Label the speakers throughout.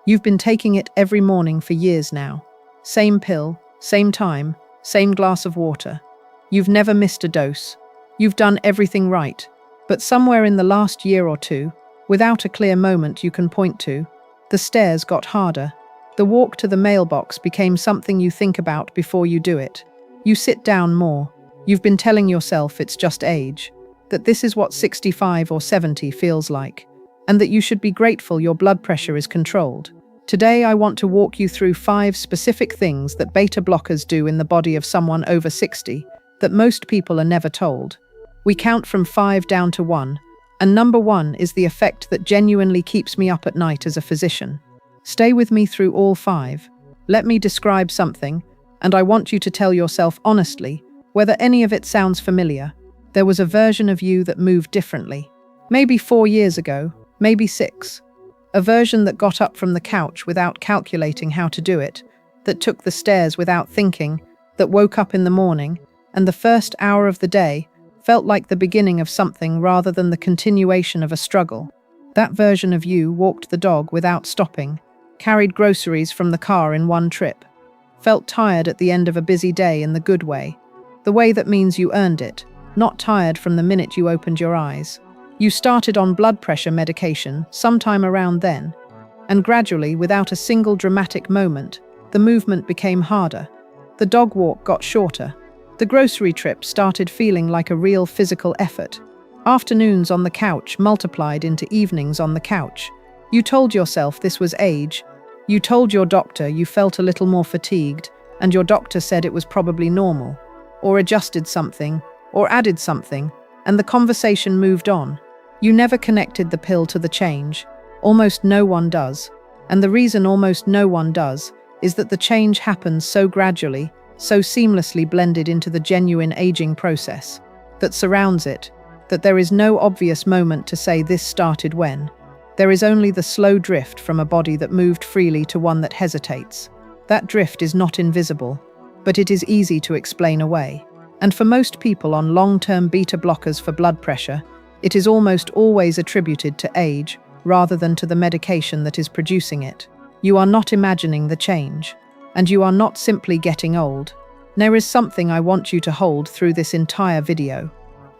Speaker 1: You've been taking it every morning for years now. Same pill, same time, same glass of water. You've never missed a dose. You've done everything right. But somewhere in the last year or two, without a clear moment you can point to, the stairs got harder. The walk to the mailbox became something you think about before you do it. You sit down more. You've been telling yourself it's just age, that this is what 65 or 70 feels like, and that you should be grateful your blood pressure is controlled. Today I want to walk you through 5 specific things that beta blockers do in the body of someone over 60 that most people are never told. We count from 5 down to 1, and number 1 is the effect that genuinely keeps me up at night as a physician. Stay with me through all 5. Let me describe something, and I want you to tell yourself honestly whether any of it sounds familiar. There was a version of you that moved differently. Maybe 4 years ago, maybe 6. A version that got up from the couch without calculating how to do it, that took the stairs without thinking, that woke up in the morning, and the first hour of the day felt like the beginning of something rather than the continuation of a struggle. That version of you walked the dog without stopping, carried groceries from the car in one trip, felt tired at the end of a busy day in the good way, the way that means you earned it, not tired from the minute you opened your eyes. You started on blood pressure medication sometime around then, and gradually, without a single dramatic moment, the movement became harder. The dog walk got shorter. The grocery trip started feeling like a real physical effort. Afternoons on the couch multiplied into evenings on the couch. You told yourself this was age. You told your doctor you felt a little more fatigued, and your doctor said it was probably normal, or adjusted something, or added something, and the conversation moved on. You never connected the pill to the change. Almost no one does. And the reason almost no one does is that the change happens so gradually, so seamlessly blended into the genuine aging process that surrounds it, that there is no obvious moment to say this started when. There is only the slow drift from a body that moved freely to one that hesitates. That drift is not invisible, but it is easy to explain away. And for most people on long-term beta blockers for blood pressure, it is almost always attributed to age rather than to the medication that is producing it. You are not imagining the change, and you are not simply getting old. There is something I want you to hold through this entire video.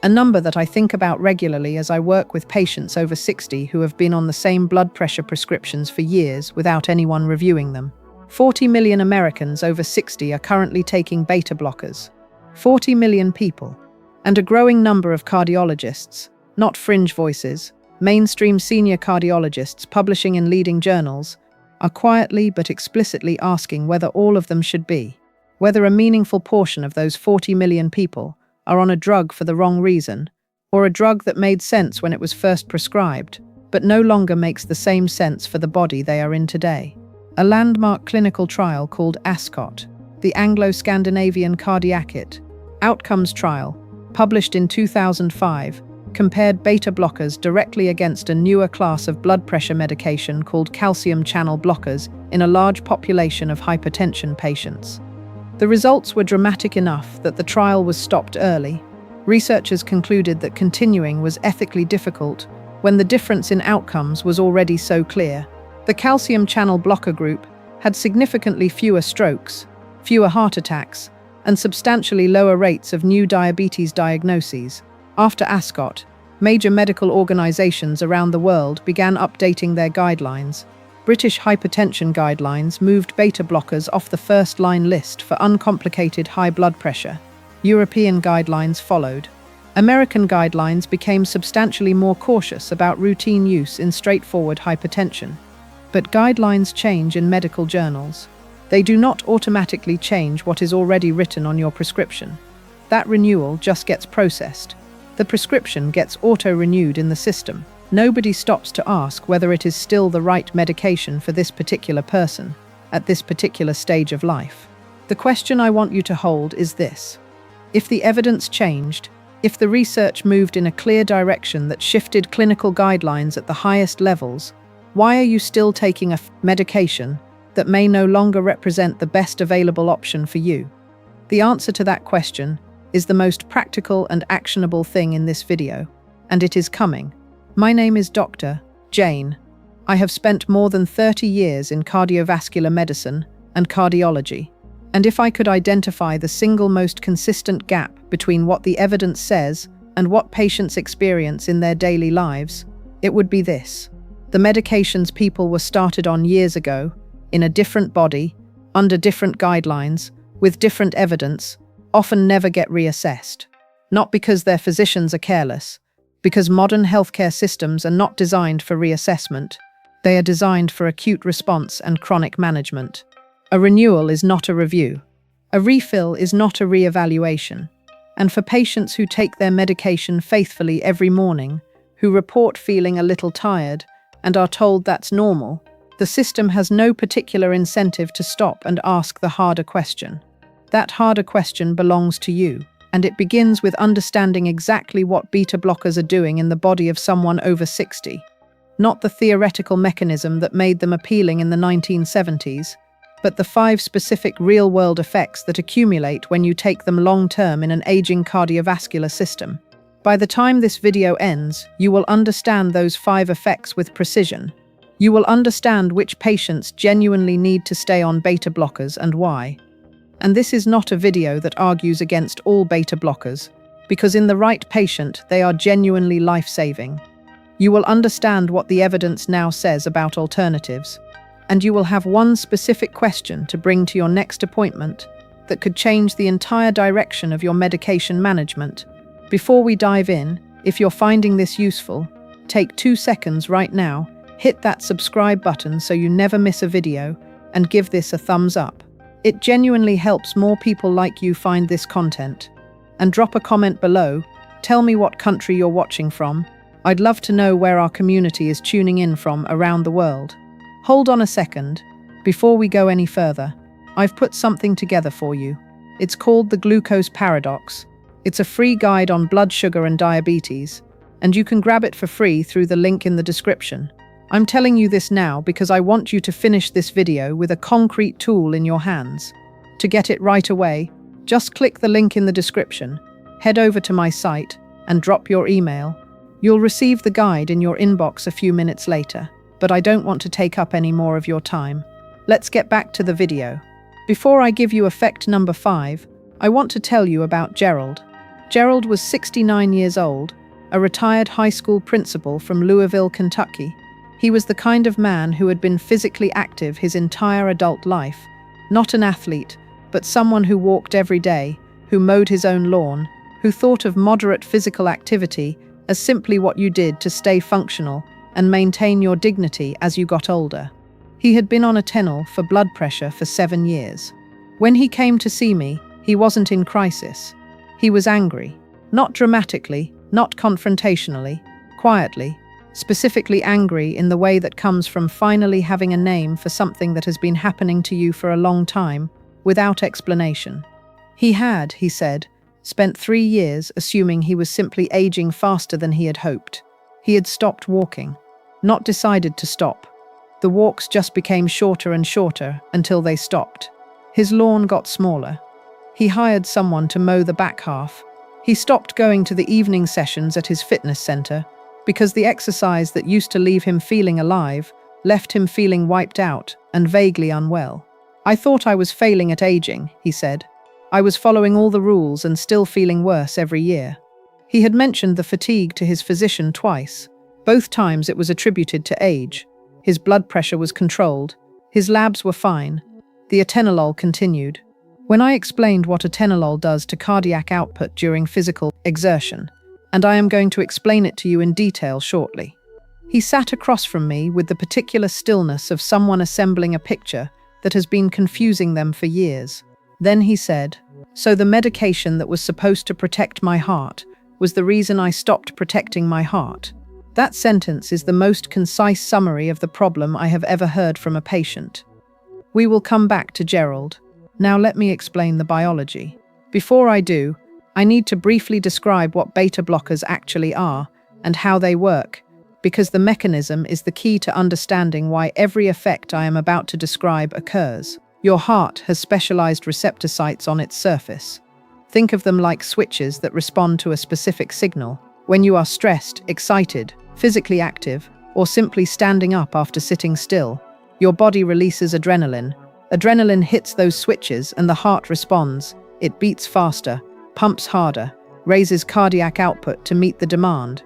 Speaker 1: A number that I think about regularly as I work with patients over 60 who have been on the same blood pressure prescriptions for years without anyone reviewing them. 40 million Americans over 60 are currently taking beta blockers. 40 million people. And a growing number of cardiologists, not fringe voices, mainstream senior cardiologists publishing in leading journals, are quietly but explicitly asking whether all of them should be, whether a meaningful portion of those 40 million people are on a drug for the wrong reason, or a drug that made sense when it was first prescribed, but no longer makes the same sense for the body they are in today. A landmark clinical trial called ASCOT, the Anglo-Scandinavian Cardiac Outcomes Trial, published in 2005, compared beta blockers directly against a newer class of blood pressure medication called calcium channel blockers in a large population of hypertension patients. The results were dramatic enough that the trial was stopped early. Researchers concluded that continuing was ethically difficult when the difference in outcomes was already so clear. The calcium channel blocker group had significantly fewer strokes, fewer heart attacks, and substantially lower rates of new diabetes diagnoses. After ASCOT, major medical organizations around the world began updating their guidelines. British hypertension guidelines moved beta blockers off the first-line list for uncomplicated high blood pressure. European guidelines followed. American guidelines became substantially more cautious about routine use in straightforward hypertension. But guidelines change in medical journals. They do not automatically change what is already written on your prescription. That renewal just gets processed. The prescription gets auto-renewed in the system. Nobody stops to ask whether it is still the right medication for this particular person, at this particular stage of life. The question I want you to hold is this. If the evidence changed, if the research moved in a clear direction that shifted clinical guidelines at the highest levels, why are you still taking a medication that may no longer represent the best available option for you? The answer to that question is the most practical and actionable thing in this video, and it is coming. My name is Dr. Jane. I have spent more than 30 years in cardiovascular medicine and cardiology, and if I could identify the single most consistent gap between what the evidence says and what patients experience in their daily lives, it would be this. The medications people were started on years ago, in a different body, under different guidelines, with different evidence, often never get reassessed. Not because their physicians are careless, because modern healthcare systems are not designed for reassessment. They are designed for acute response and chronic management. A renewal is not a review. A refill is not a re-evaluation. And for patients who take their medication faithfully every morning, who report feeling a little tired and are told that's normal, the system has no particular incentive to stop and ask the harder question. That harder question belongs to you, and it begins with understanding exactly what beta blockers are doing in the body of someone over 60. Not the theoretical mechanism that made them appealing in the 1970s, but the 5 specific real-world effects that accumulate when you take them long-term in an aging cardiovascular system. By the time this video ends, you will understand those 5 effects with precision. You will understand which patients genuinely need to stay on beta blockers and why. And this is not a video that argues against all beta blockers, because in the right patient, they are genuinely life-saving. You will understand what the evidence now says about alternatives, and you will have one specific question to bring to your next appointment that could change the entire direction of your medication management. Before we dive in, if you're finding this useful, take 2 seconds right now, hit that subscribe button so you never miss a video, and give this a thumbs up. It genuinely helps more people like you find this content. And drop a comment below, tell me what country you're watching from. I'd love to know where our community is tuning in from around the world. Hold on a second. Before we go any further, I've put something together for you. It's called the Glucose Paradox. It's a free guide on blood sugar and diabetes, and you can grab it for free through the link in the description. I'm telling you this now because I want you to finish this video with a concrete tool in your hands. To get it right away, just click the link in the description, head over to my site, and drop your email. You'll receive the guide in your inbox a few minutes later, but I don't want to take up any more of your time. Let's get back to the video. Before I give you effect number 5, I want to tell you about Gerald. Gerald was 69 years old, a retired high school principal from Louisville, Kentucky. He was the kind of man who had been physically active his entire adult life, not an athlete, but someone who walked every day, who mowed his own lawn, who thought of moderate physical activity as simply what you did to stay functional and maintain your dignity as you got older. He had been on a Atenol for blood pressure for 7 years. When he came to see me, he wasn't in crisis. He was angry, not dramatically, not confrontationally, quietly, specifically angry in the way that comes from finally having a name for something that has been happening to you for a long time, without explanation. He had, he said, spent 3 years assuming he was simply aging faster than he had hoped. He had stopped walking, not decided to stop. The walks just became shorter and shorter until they stopped. His lawn got smaller. He hired someone to mow the back half. He stopped going to the evening sessions at his fitness center, because the exercise that used to leave him feeling alive left him feeling wiped out and vaguely unwell. I thought I was failing at aging, he said. I was following all the rules and still feeling worse every year. He had mentioned the fatigue to his physician twice. Both times it was attributed to age. His blood pressure was controlled. His labs were fine. The atenolol continued. When I explained what atenolol does to cardiac output during physical exertion, and I am going to explain it to you in detail shortly. He sat across from me with the particular stillness of someone assembling a picture that has been confusing them for years. Then he said, "So the medication that was supposed to protect my heart was the reason I stopped protecting my heart." That sentence is the most concise summary of the problem I have ever heard from a patient. We will come back to Gerald. Now let me explain the biology. Before I do, I need to briefly describe what beta blockers actually are and how they work, because the mechanism is the key to understanding why every effect I am about to describe occurs. Your heart has specialized receptor sites on its surface. Think of them like switches that respond to a specific signal when you are stressed, excited, physically active, or simply standing up after sitting still, your body releases adrenaline. Adrenaline hits those switches and the heart responds. It beats faster, pumps harder, raises cardiac output to meet the demand.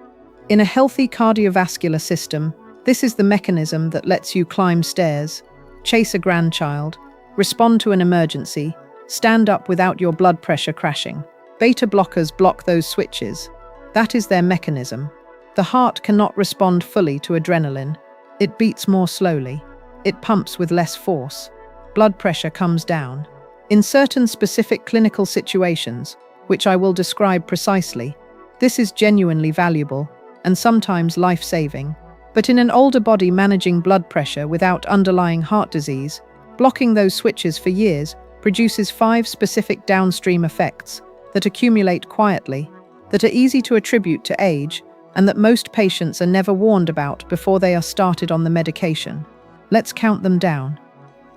Speaker 1: In a healthy cardiovascular system, this is the mechanism that lets you climb stairs, chase a grandchild, respond to an emergency, stand up without your blood pressure crashing. Beta blockers block those switches. That is their mechanism. The heart cannot respond fully to adrenaline. It beats more slowly. It pumps with less force. Blood pressure comes down. In certain specific clinical situations, which I will describe precisely, this is genuinely valuable and sometimes life-saving. But in an older body managing blood pressure without underlying heart disease, blocking those switches for years produces 5 specific downstream effects that accumulate quietly, that are easy to attribute to age, and that most patients are never warned about before they are started on the medication. Let's count them down.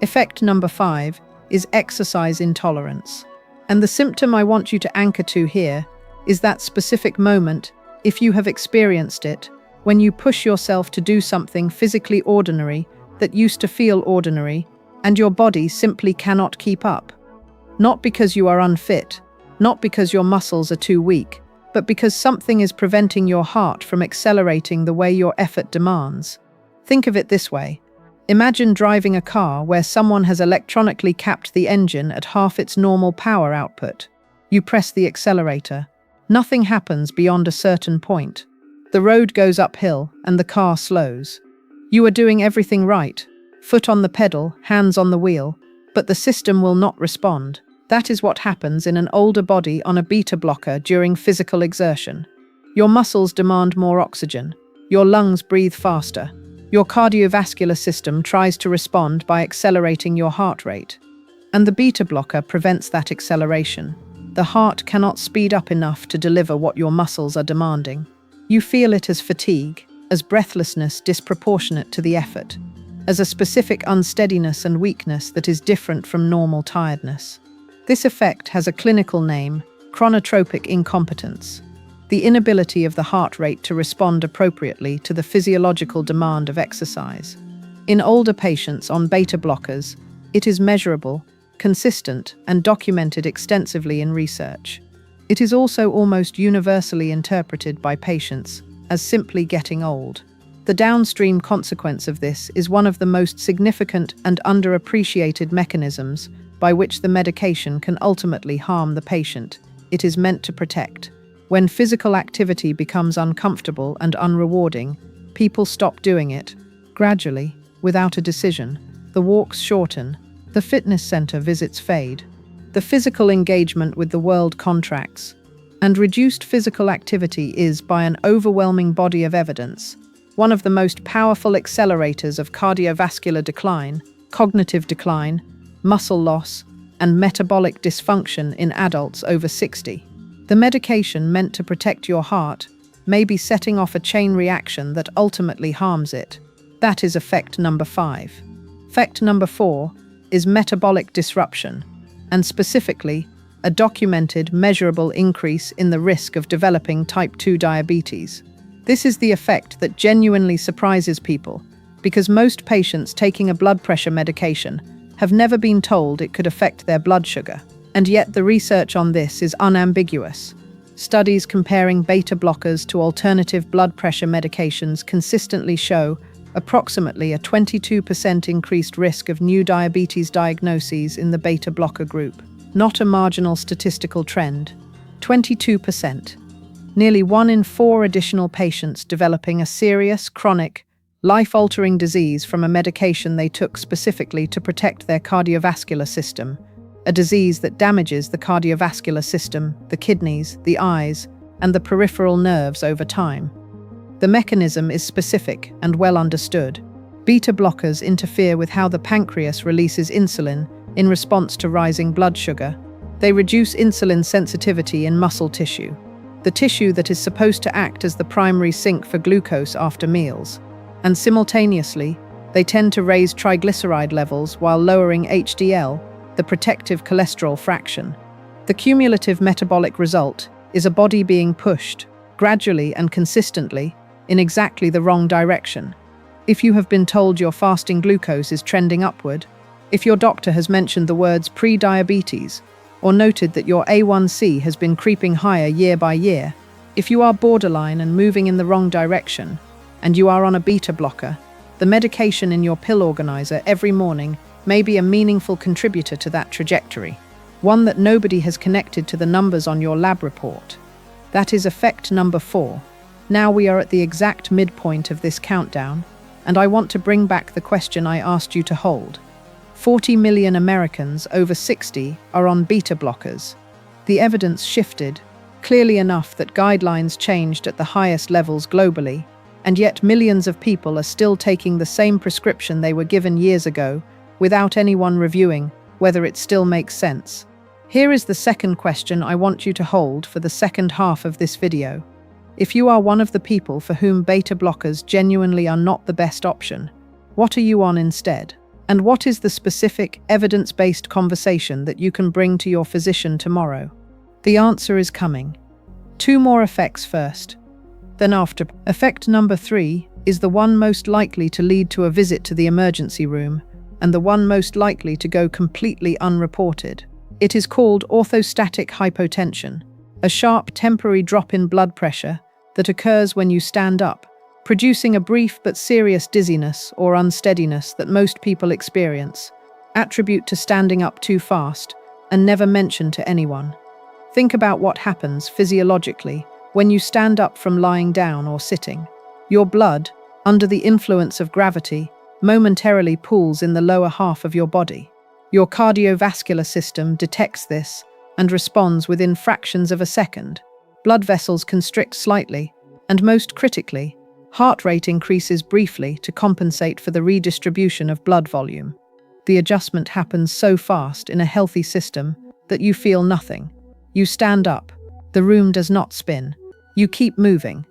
Speaker 1: Effect number 5 is exercise intolerance. And the symptom I want you to anchor to here is that specific moment, if you have experienced it, when you push yourself to do something physically ordinary that used to feel ordinary, and your body simply cannot keep up. Not because you are unfit, not because your muscles are too weak, but because something is preventing your heart from accelerating the way your effort demands. Think of it this way. Imagine driving a car where someone has electronically capped the engine at half its normal power output. You press the accelerator. Nothing happens beyond a certain point. The road goes uphill and the car slows. You are doing everything right, foot on the pedal, hands on the wheel, but the system will not respond. That is what happens in an older body on a beta blocker during physical exertion. Your muscles demand more oxygen. Your lungs breathe faster. Your cardiovascular system tries to respond by accelerating your heart rate. And the beta blocker prevents that acceleration. The heart cannot speed up enough to deliver what your muscles are demanding. You feel it as fatigue, as breathlessness disproportionate to the effort, as a specific unsteadiness and weakness that is different from normal tiredness. This effect has a clinical name, chronotropic incompetence, the inability of the heart rate to respond appropriately to the physiological demand of exercise. In older patients on beta blockers, it is measurable, consistent, and documented extensively in research. It is also almost universally interpreted by patients as simply getting old. The downstream consequence of this is one of the most significant and underappreciated mechanisms by which the medication can ultimately harm the patient it is meant to protect. When physical activity becomes uncomfortable and unrewarding, people stop doing it. Gradually, without a decision, the walks shorten, the fitness center visits fade, the physical engagement with the world contracts, and reduced physical activity is, by an overwhelming body of evidence, one of the most powerful accelerators of cardiovascular decline, cognitive decline, muscle loss, and metabolic dysfunction in adults over 60. The medication meant to protect your heart may be setting off a chain reaction that ultimately harms it. That is effect number 5. Effect number 4 is metabolic disruption, and specifically, a documented, measurable increase in the risk of developing type 2 diabetes. This is the effect that genuinely surprises people, because most patients taking a blood pressure medication have never been told it could affect their blood sugar. And yet the research on this is unambiguous. Studies comparing beta blockers to alternative blood pressure medications consistently show approximately a 22% increased risk of new diabetes diagnoses in the beta blocker group. Not a marginal statistical trend. 22%. Nearly 1 in 4 additional patients developing a serious, chronic, life-altering disease from a medication they took specifically to protect their cardiovascular system, a disease that damages the cardiovascular system, the kidneys, the eyes, and the peripheral nerves over time. The mechanism is specific and well understood. Beta blockers interfere with how the pancreas releases insulin in response to rising blood sugar. They reduce insulin sensitivity in muscle tissue, the tissue that is supposed to act as the primary sink for glucose after meals. And simultaneously, they tend to raise triglyceride levels while lowering HDL, the protective cholesterol fraction. The cumulative metabolic result is a body being pushed, gradually and consistently, in exactly the wrong direction. If you have been told your fasting glucose is trending upward, if your doctor has mentioned the words pre-diabetes, or noted that your A1C has been creeping higher year by year, if you are borderline and moving in the wrong direction, and you are on a beta blocker, the medication in your pill organizer every morning may be a meaningful contributor to that trajectory, one that nobody has connected to the numbers on your lab report. That is effect number 4. Now we are at the exact midpoint of this countdown, and I want to bring back the question I asked you to hold. 40 million Americans over 60 are on beta blockers. The evidence shifted, clearly enough that guidelines changed at the highest levels globally, and yet millions of people are still taking the same prescription they were given years ago without anyone reviewing whether it still makes sense. Here is the second question I want you to hold for the second half of this video. If you are one of the people for whom beta blockers genuinely are not the best option, what are you on instead? And what is the specific, evidence-based conversation that you can bring to your physician tomorrow? The answer is coming. 2 more effects first. Then after. Effect number 3 is the one most likely to lead to a visit to the emergency room, and the one most likely to go completely unreported. It is called orthostatic hypotension, a sharp temporary drop in blood pressure that occurs when you stand up, producing a brief but serious dizziness or unsteadiness that most people experience, attribute to standing up too fast, and never mention to anyone. Think about what happens physiologically when you stand up from lying down or sitting. Your blood, under the influence of gravity, momentarily pools in the lower half of your body. Your cardiovascular system detects this and responds within fractions of a second. Blood vessels constrict slightly, and most critically, heart rate increases briefly to compensate for the redistribution of blood volume. The adjustment happens so fast in a healthy system that you feel nothing. You stand up. The room does not spin. You keep moving.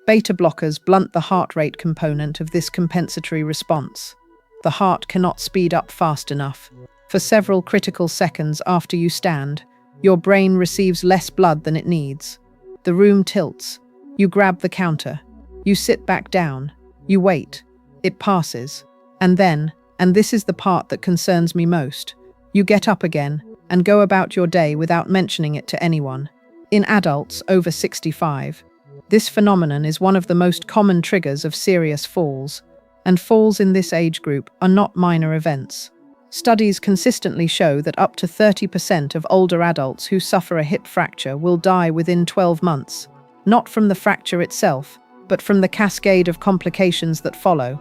Speaker 1: Beta blockers blunt the heart rate component of this compensatory response. The heart cannot speed up fast enough. For several critical seconds after you stand, your brain receives less blood than it needs. The room tilts. You grab the counter. You sit back down. You wait. It passes. And then, and this is the part that concerns me most, you get up again and go about your day without mentioning it to anyone. In adults over 65, this phenomenon is one of the most common triggers of serious falls, and falls in this age group are not minor events. Studies consistently show that up to 30% of older adults who suffer a hip fracture will die within 12 months, not from the fracture itself, but from the cascade of complications that follow: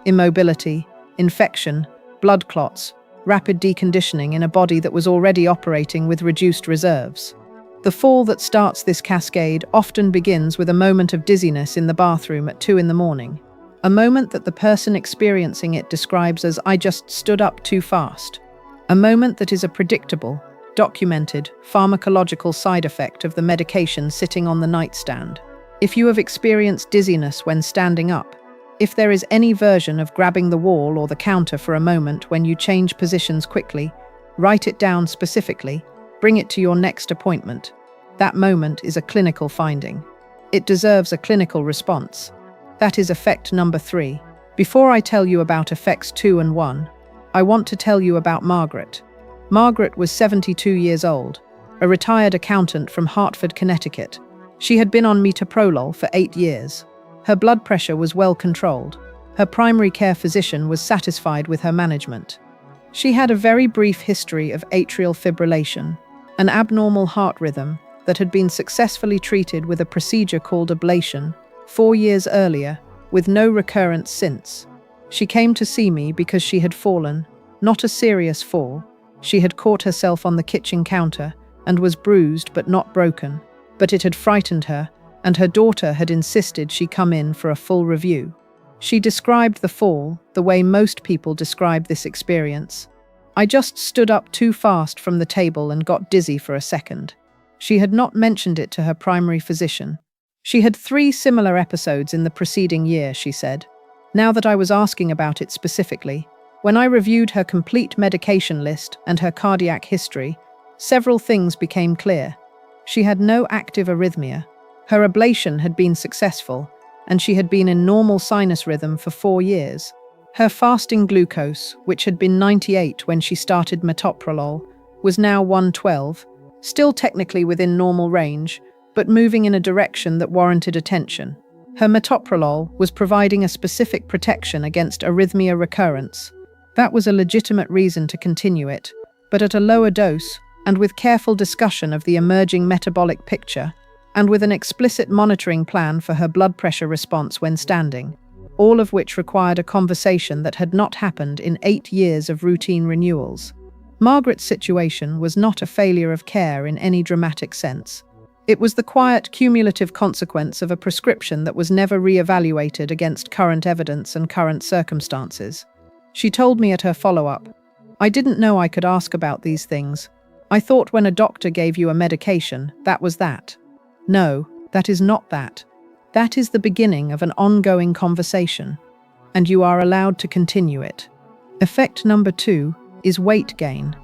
Speaker 1: immobility, infection, blood clots, rapid deconditioning in a body that was already operating with reduced reserves. The fall that starts this cascade often begins with a moment of dizziness in the bathroom at 2 in the morning, a moment that the person experiencing it describes as "I just stood up too fast," a moment that is a predictable, documented, pharmacological side effect of the medication sitting on the nightstand. If you have experienced dizziness when standing up, if there is any version of grabbing the wall or the counter for a moment when you change positions quickly, write it down specifically, bring it to your next appointment. That moment is a clinical finding. It deserves a clinical response. That is effect number 3. Before I tell you about effects 2 and 1, I want to tell you about Margaret. Margaret was 72 years old, a retired accountant from Hartford, Connecticut. She had been on metoprolol for 8 years. Her blood pressure was well controlled. Her primary care physician was satisfied with her management. She had a very brief history of atrial fibrillation, an abnormal heart rhythm that had been successfully treated with a procedure called ablation 4 years earlier, with no recurrence since. She came to see me because she had fallen, not a serious fall. She had caught herself on the kitchen counter and was bruised but not broken, but it had frightened her, and her daughter had insisted she come in for a full review. She described the fall the way most people describe this experience. "I just stood up too fast from the table and got dizzy for a second." She had not mentioned it to her primary physician. She had 3 similar episodes in the preceding year, she said. Now that I was asking about it specifically, when I reviewed her complete medication list and her cardiac history, several things became clear. She had no active arrhythmia. Her ablation had been successful, and she had been in normal sinus rhythm for 4 years. Her fasting glucose, which had been 98 when she started metoprolol, was now 112, still technically within normal range, but moving in a direction that warranted attention. Her metoprolol was providing a specific protection against arrhythmia recurrence. That was a legitimate reason to continue it, but at a lower dose, and with careful discussion of the emerging metabolic picture, and with an explicit monitoring plan for her blood pressure response when standing, all of which required a conversation that had not happened in 8 years of routine renewals. Margaret's situation was not a failure of care in any dramatic sense. It was the quiet, cumulative consequence of a prescription that was never re-evaluated against current evidence and current circumstances. She told me at her follow-up, "I didn't know I could ask about these things. I thought when a doctor gave you a medication, that was that. No, that is not that. That is the beginning of an ongoing conversation, and you are allowed to continue it." Effect number 2 is weight gain,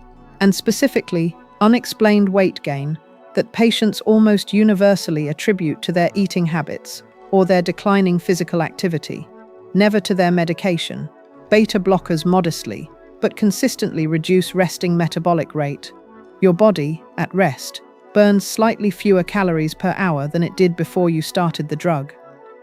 Speaker 1: and specifically unexplained weight gain that patients almost universally attribute to their eating habits or their declining physical activity, never to their medication. Beta blockers modestly, but consistently reduce resting metabolic rate. Your body, at rest, burns slightly fewer calories per hour than it did before you started the drug.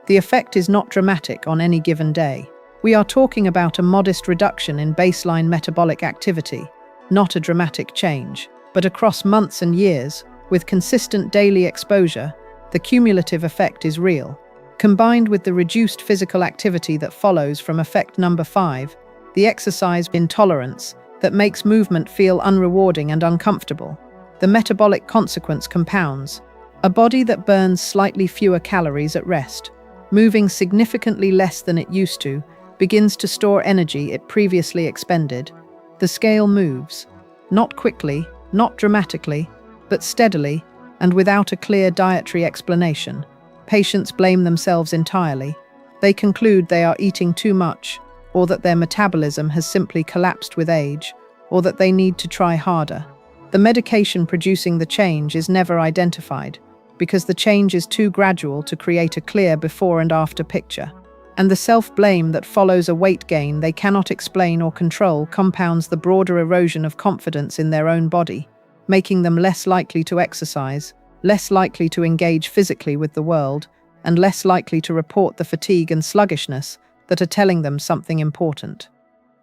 Speaker 1: The effect is not dramatic on any given day. We are talking about a modest reduction in baseline metabolic activity, not a dramatic change, but across months and years, with consistent daily exposure, the cumulative effect is real. Combined with the reduced physical activity that follows from effect number 5, the exercise intolerance that makes movement feel unrewarding and uncomfortable, the metabolic consequence compounds. A body that burns slightly fewer calories at rest, moving significantly less than it used to, begins to store energy it previously expended. The scale moves, not quickly, not dramatically, but steadily, and without a clear dietary explanation. Patients blame themselves entirely. They conclude they are eating too much, or that their metabolism has simply collapsed with age, or that they need to try harder. The medication producing the change is never identified, because the change is too gradual to create a clear before and after picture. And the self-blame that follows a weight gain they cannot explain or control compounds the broader erosion of confidence in their own body, making them less likely to exercise, less likely to engage physically with the world, and less likely to report the fatigue and sluggishness that are telling them something important.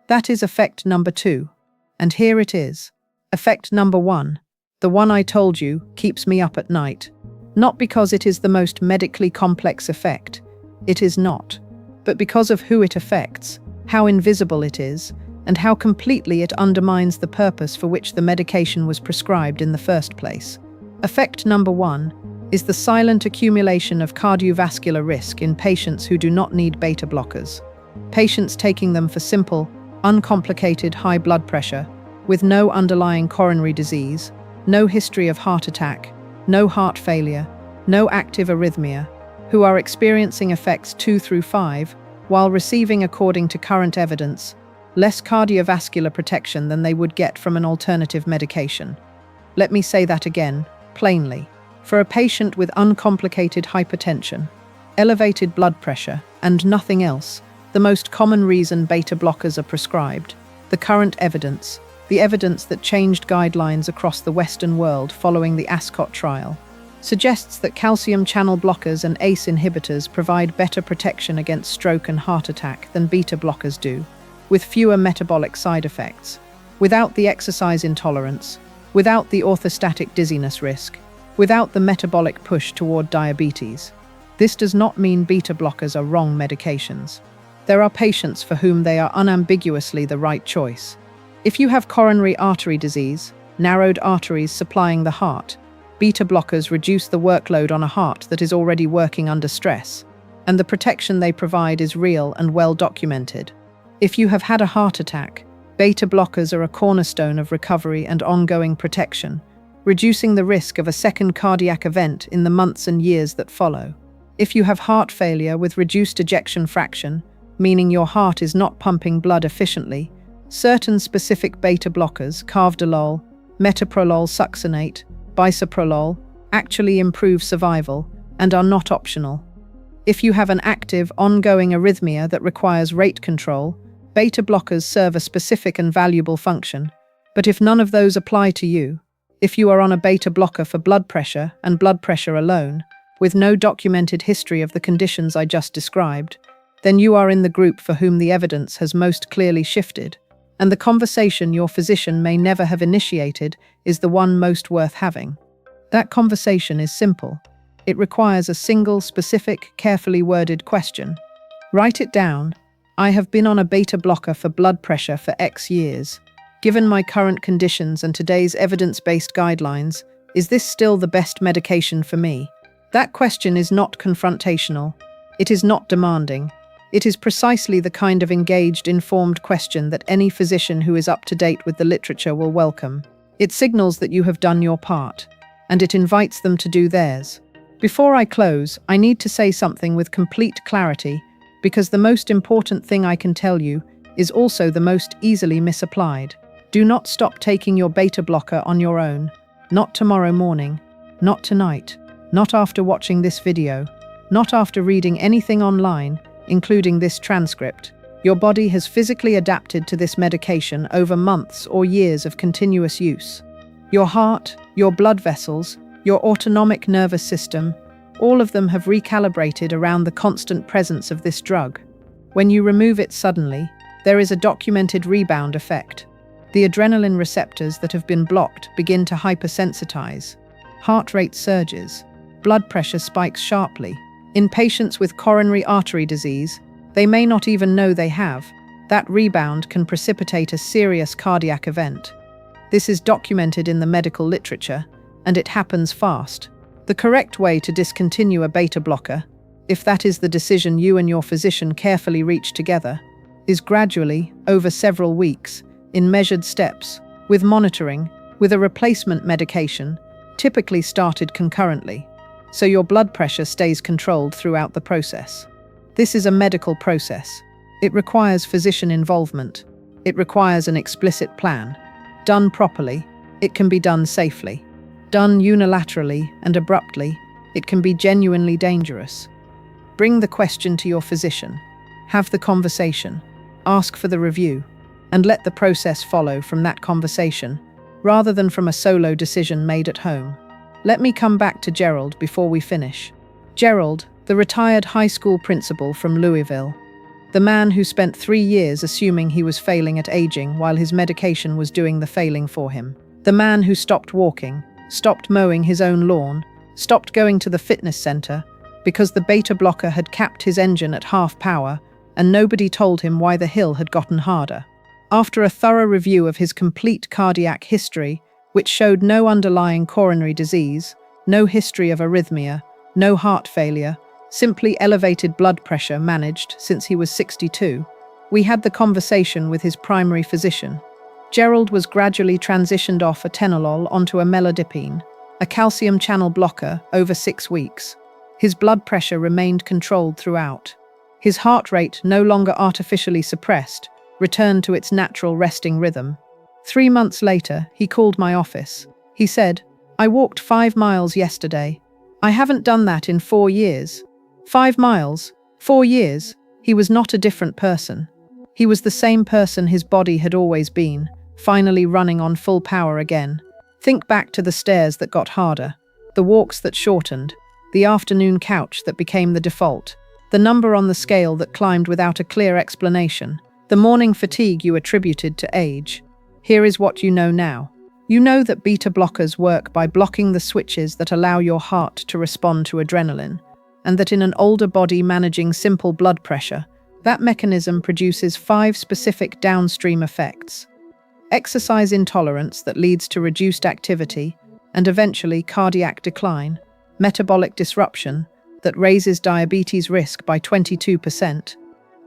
Speaker 1: That is effect number 2. And here it is. Effect number 1. The one I told you keeps me up at night. Not because it is the most medically complex effect. It is not. But because of who it affects, how invisible it is, and how completely it undermines the purpose for which the medication was prescribed in the first place. Effect number 1 is the silent accumulation of cardiovascular risk in patients who do not need beta blockers. Patients taking them for simple, uncomplicated high blood pressure, with no underlying coronary disease, no history of heart attack, no heart failure, no active arrhythmia, who are experiencing effects 2 through 5, while receiving, according to current evidence, less cardiovascular protection than they would get from an alternative medication. Let me say that again, plainly. For a patient with uncomplicated hypertension, elevated blood pressure, and nothing else, the most common reason beta blockers are prescribed, the current evidence, the evidence that changed guidelines across the Western world following the ASCOT trial, suggests that calcium channel blockers and ACE inhibitors provide better protection against stroke and heart attack than beta blockers do, with fewer metabolic side effects, without the exercise intolerance, without the orthostatic dizziness risk, without the metabolic push toward diabetes. This does not mean beta blockers are wrong medications. There are patients for whom they are unambiguously the right choice. If you have coronary artery disease, narrowed arteries supplying the heart, beta blockers reduce the workload on a heart that is already working under stress, and the protection they provide is real and well documented. If you have had a heart attack, beta blockers are a cornerstone of recovery and ongoing protection, reducing the risk of a second cardiac event in the months and years that follow. If you have heart failure with reduced ejection fraction, meaning your heart is not pumping blood efficiently, certain specific beta blockers, carvedilol, metoprolol succinate, bisoprolol, actually improve survival and are not optional. If you have an active, ongoing arrhythmia that requires rate control, beta blockers serve a specific and valuable function. But if none of those apply to you, if you are on a beta blocker for blood pressure and blood pressure alone, with no documented history of the conditions I just described, then you are in the group for whom the evidence has most clearly shifted, and the conversation your physician may never have initiated is the one most worth having. That conversation is simple. It requires a single, specific, carefully worded question. Write it down. I have been on a beta blocker for blood pressure for X years. Given my current conditions and today's evidence-based guidelines, is this still the best medication for me? That question is not confrontational. It is not demanding. It is precisely the kind of engaged, informed question that any physician who is up to date with the literature will welcome. It signals that you have done your part, and it invites them to do theirs. Before I close, I need to say something with complete clarity, because the most important thing I can tell you is also the most easily misapplied. Do not stop taking your beta blocker on your own. Not tomorrow morning, not tonight, not after watching this video, not after reading anything online, including this transcript. Your body has physically adapted to this medication over months or years of continuous use. Your heart, your blood vessels, your autonomic nervous system, all of them have recalibrated around the constant presence of this drug. When you remove it suddenly, there is a documented rebound effect. The adrenaline receptors that have been blocked begin to hypersensitize. Heart rate surges. Blood pressure spikes sharply. In patients with coronary artery disease, they may not even know they have. That rebound can precipitate a serious cardiac event. This is documented in the medical literature, and it happens fast. The correct way to discontinue a beta blocker, if that is the decision you and your physician carefully reach together, is gradually, over several weeks, in measured steps, with monitoring, with a replacement medication, typically started concurrently, so your blood pressure stays controlled throughout the process. This is a medical process. It requires physician involvement. It requires an explicit plan. Done properly, it can be done safely. Done unilaterally and abruptly, it can be genuinely dangerous. Bring the question to your physician. Have the conversation. Ask for the review. And let the process follow from that conversation, rather than from a solo decision made at home. Let me come back to Gerald before we finish. Gerald, the retired high school principal from Louisville. The man who spent 3 years assuming he was failing at aging while his medication was doing the failing for him. The man who stopped walking, stopped mowing his own lawn, stopped going to the fitness center, because the beta blocker had capped his engine at half power, and nobody told him why the hill had gotten harder. After a thorough review of his complete cardiac history, which showed no underlying coronary disease, no history of arrhythmia, no heart failure, simply elevated blood pressure managed since he was 62, we had the conversation with his primary physician. Gerald was gradually transitioned off atenolol onto a melodipine, a calcium channel blocker, over 6 weeks. His blood pressure remained controlled throughout. His heart rate, no longer artificially suppressed, returned to its natural resting rhythm. 3 months later, he called my office. He said, "I walked 5 miles yesterday. I haven't done that in 4 years." 5 miles, 4 years. He was not a different person. He was the same person his body had always been, finally running on full power again. Think back to the stairs that got harder, the walks that shortened, the afternoon couch that became the default, the number on the scale that climbed without a clear explanation, the morning fatigue you attributed to age. Here is what you know now. You know that beta blockers work by blocking the switches that allow your heart to respond to adrenaline, and that in an older body managing simple blood pressure, that mechanism produces 5 specific downstream effects. Exercise intolerance that leads to reduced activity and eventually cardiac decline, metabolic disruption that raises diabetes risk by 22%,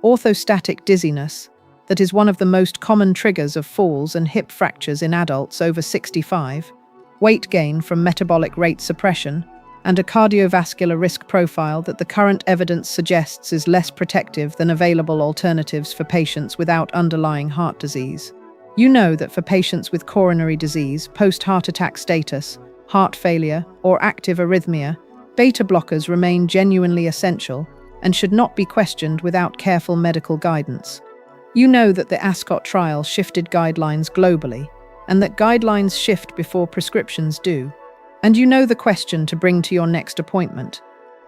Speaker 1: orthostatic dizziness that is one of the most common triggers of falls and hip fractures in adults over 65, weight gain from metabolic rate suppression, and a cardiovascular risk profile that the current evidence suggests is less protective than available alternatives for patients without underlying heart disease. You know that for patients with coronary disease, post-heart attack status, heart failure, or active arrhythmia, beta blockers remain genuinely essential, and should not be questioned without careful medical guidance. You know that the Ascot trial shifted guidelines globally, and that guidelines shift before prescriptions do. And you know the question to bring to your next appointment.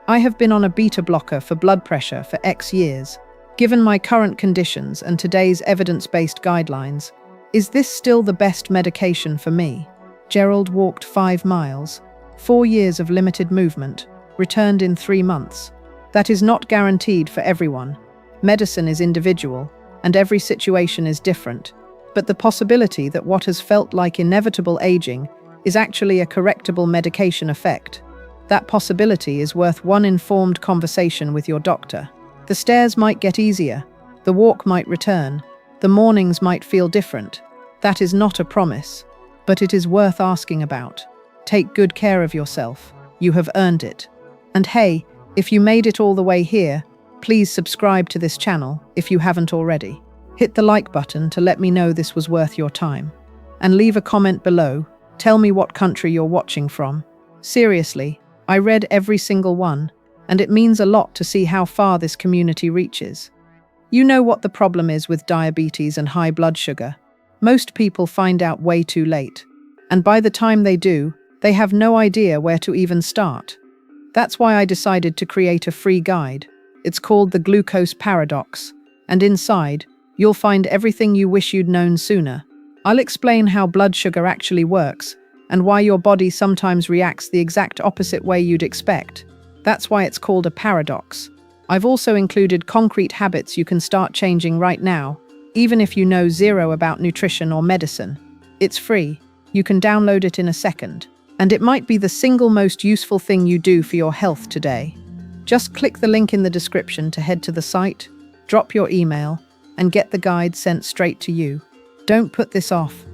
Speaker 1: I have been on a beta blocker for blood pressure for X years. Given my current conditions and today's evidence-based guidelines, is this still the best medication for me? Gerald walked 5 miles, 4 years of limited movement, returned in 3 months. That is not guaranteed for everyone. Medicine is individual, and every situation is different. But the possibility that what has felt like inevitable aging is actually a correctable medication effect, that possibility is worth one informed conversation with your doctor. The stairs might get easier, the walk might return, the mornings might feel different. That is not a promise, but it is worth asking about. Take good care of yourself. You have earned it. And hey, if you made it all the way here, please subscribe to this channel if you haven't already. Hit the like button to let me know this was worth your time. And leave a comment below. Tell me what country you're watching from. Seriously, I read every single one, and it means a lot to see how far this community reaches. You know what the problem is with diabetes and high blood sugar. Most people find out way too late, and by the time they do, they have no idea where to even start. That's why I decided to create a free guide. It's called the Glucose Paradox, and inside, you'll find everything you wish you'd known sooner. I'll explain how blood sugar actually works, and why your body sometimes reacts the exact opposite way you'd expect. That's why it's called a paradox. I've also included concrete habits you can start changing right now, even if you know zero about nutrition or medicine. It's free. You can download it in a second. And it might be the single most useful thing you do for your health today. Just click the link in the description to head to the site, drop your email, and get the guide sent straight to you. Don't put this off.